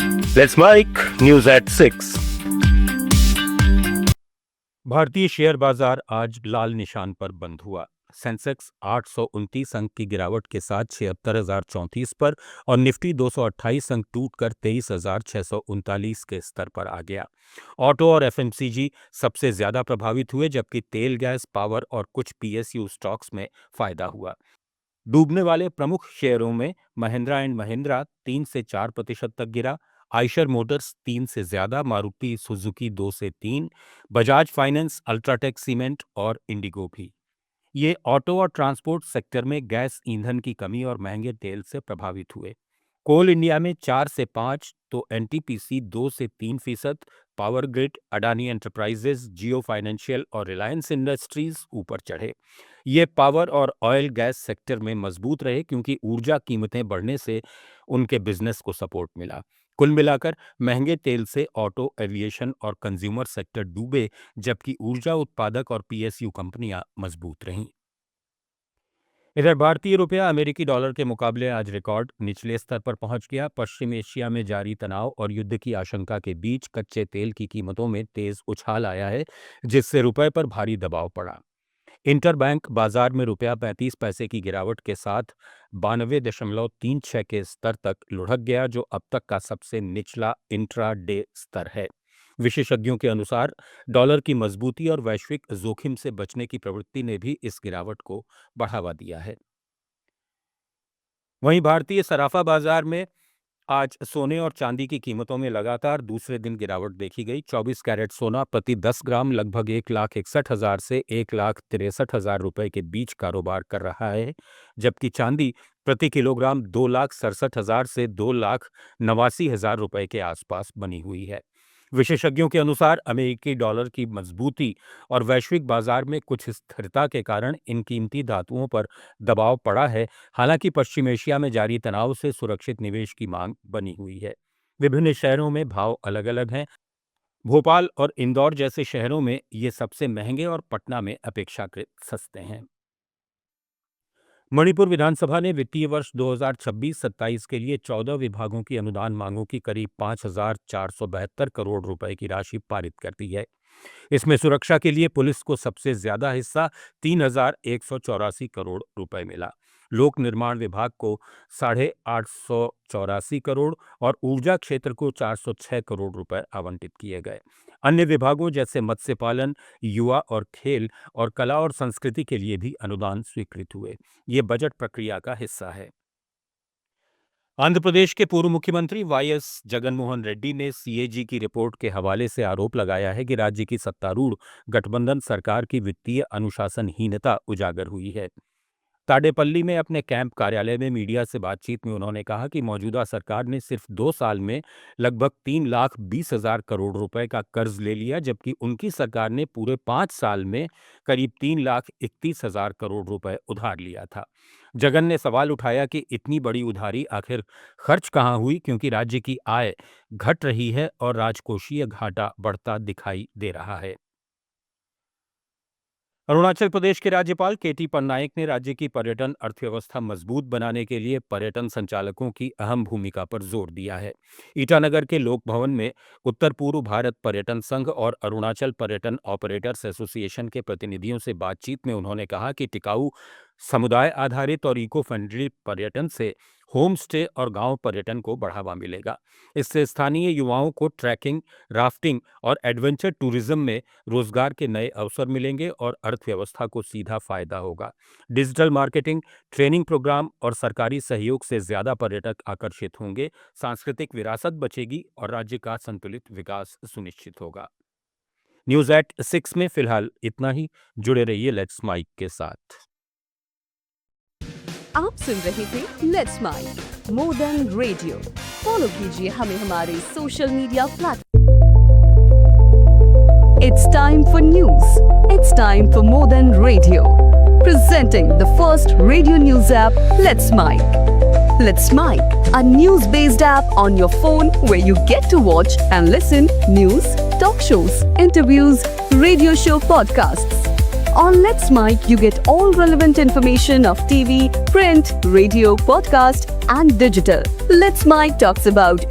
Let's mic news at 6। भारतीय share बाजार आज लाल निशान पर बंद हुआ। सेंसेक्स 829 अंक की गिरावट के साथ 76,034 पर और निफ्टी 228 अंक टूटकर 23,639 के स्तर पर आ गया। ऑटो और एफएमसीजी सबसे ज्यादा प्रभावित हुए, जबकि तेल, गैस, पावर और कुछ पीएसयू स्टॉक्स में फायदा हुआ। डूबने वाले प्रमुख शेयरों में महिंद्रा एंड महिंद्रा 3 से 4% तक गिरा, आइशर मोटर्स 3 से ज्यादा, मारुति सुजुकी 2 से 3, बजाज फाइनेंस, अल्ट्राटेक सीमेंट और इंडिगो भी। ये ऑटो और ट्रांसपोर्ट सेक्टर में गैस ईंधन की कमी और महंगे तेल से प्रभावित हुए। कोल इंडिया में 4 से 5 तो एनटीपीसी 2 से 3%, पावर ग्रिड, अडानी एंटरप्राइजेज, जियो फाइनेंशियल और रिलायंस इंडस्ट्रीज ऊपर चढ़े। ये पावर और ऑयल गैस सेक्टर में मजबूत रहे क्योंकि ऊर्जा कीमतें बढ़ने से उनके बिजनेस को सपोर्ट मिला। कुल मिलाकर महंगे तेल से ऑटो, एविएशन और कंज्यूमर सेक्टर डूबे, जबकि ऊर्जा उत्पादक और पीएसयू कंपनियां मजबूत रहीं। इधर भारतीय रुपया अमेरिकी डॉलर के मुकाबले आज रिकॉर्ड निचले स्तर पर पहुंच गया। पश्चिम एशिया में जारी तनाव और युद्ध की आशंका के बीच कच्चे तेल की कीमतों में तेज उछाल आया है, जिससे रुपए पर भारी दबाव पड़ा। इंटरबैंक बाजार में रुपया 35 पैसे की गिरावट के साथ 92.36 के स्तर तक लुढ़क गया, जो अब तक का सबसे निचला इंट्रा डे स्तर है। विशेषज्ञों के अनुसार डॉलर की मजबूती और वैश्विक जोखिम से बचने की प्रवृत्ति ने भी इस गिरावट को बढ़ावा दिया है। वहीं भारतीय सराफा बाजार में आज सोने और चांदी की कीमतों में लगातार दूसरे दिन गिरावट देखी गई। 24 कैरेट सोना प्रति 10 ग्राम लगभग 1,61,000 से 1,63,000 रुपए के बीच कारोबार कर रहा है, जबकि चांदी प्रति किलोग्राम 2,67,000 से 2,89,000 रुपए के आसपास बनी हुई है। विशेषज्ञों के अनुसार अमेरिकी डॉलर की मजबूती और वैश्विक बाजार में कुछ स्थिरता के कारण इन कीमती धातुओं पर दबाव पड़ा है। हालांकि पश्चिम एशिया में जारी तनाव से सुरक्षित निवेश की मांग बनी हुई है। विभिन्न शहरों में भाव अलग अलग हैं। भोपाल और इंदौर जैसे शहरों में ये सबसे महंगे और पटना में अपेक्षाकृत सस्ते हैं। मणिपुर विधानसभा ने वित्तीय वर्ष 2026-27 के लिए 14 विभागों की अनुदान मांगों की करीब 5,472 करोड़ रुपए की राशि पारित कर दी है। इसमें सुरक्षा के लिए पुलिस को सबसे ज्यादा हिस्सा 3,184 करोड़ रुपए मिला। लोक निर्माण विभाग को 884 करोड़ और ऊर्जा क्षेत्र को 406 करोड़ रुपए आवंटित किए गए। अन्य विभागों जैसे मत्स्य पालन, युवा और खेल और कला और संस्कृति के लिए भी अनुदान स्वीकृत हुए। ये बजट प्रक्रिया का हिस्सा है। आंध्र प्रदेश के पूर्व मुख्यमंत्री वाईएस जगनमोहन रेड्डी ने सीएजी की रिपोर्ट के हवाले से आरोप लगाया है कि राज्य की सत्तारूढ़ गठबंधन सरकार की वित्तीय अनुशासनहीनता उजागर हुई है। ताडेपल्ली में अपने कैंप कार्यालय में मीडिया से बातचीत में उन्होंने कहा कि मौजूदा सरकार ने सिर्फ 2 साल में लगभग 3,20,000 करोड़ रुपए का कर्ज ले लिया, जबकि उनकी सरकार ने पूरे 5 साल में करीब 3,31,000 करोड़ रुपए उधार लिया था। जगन ने सवाल उठाया कि इतनी बड़ी उधारी आखिर खर्च कहाँ हुई, क्योंकि राज्य की आय घट रही है और राजकोषीय घाटा बढ़ता दिखाई दे रहा है। अरुणाचल प्रदेश के राज्यपाल केटी पन्नायक ने राज्य की पर्यटन अर्थव्यवस्था मजबूत बनाने के लिए पर्यटन संचालकों की अहम भूमिका पर जोर दिया है। ईटानगर के लोक भवन में उत्तर पूर्व भारत पर्यटन संघ और अरुणाचल पर्यटन ऑपरेटर्स एसोसिएशन के प्रतिनिधियों से बातचीत में उन्होंने कहा कि टिकाऊ, समुदाय आधारित और इको फ्रेंडली पर्यटन से होम स्टे और गांव पर्यटन को बढ़ावा मिलेगा। इससे स्थानीय युवाओं को ट्रैकिंग, राफ्टिंग और एडवेंचर टूरिज्म में रोजगार के नए अवसर मिलेंगे और अर्थव्यवस्था को सीधा फायदा होगा। डिजिटल मार्केटिंग, ट्रेनिंग प्रोग्राम और सरकारी सहयोग से ज्यादा पर्यटक आकर्षित होंगे, सांस्कृतिक विरासत बचेगी और राज्य का संतुलित विकास सुनिश्चित होगा। न्यूज एट 6 में फिलहाल इतना ही। जुड़े रहिए लेट्स माइक के साथ। आप सुन रहे थे let's mike more than radio. Follow कीजिए हमें हमारे social media platform. It's time for news. It's time for more than radio, presenting the first radio news app, Let's Mic. Let's Mic, a news-based app on your phone where you get to watch and listen news, talk shows, interviews, radio show podcasts. On Let's Mic, you get all relevant information of TV, print, radio, podcast, and digital. Let's Mic talks about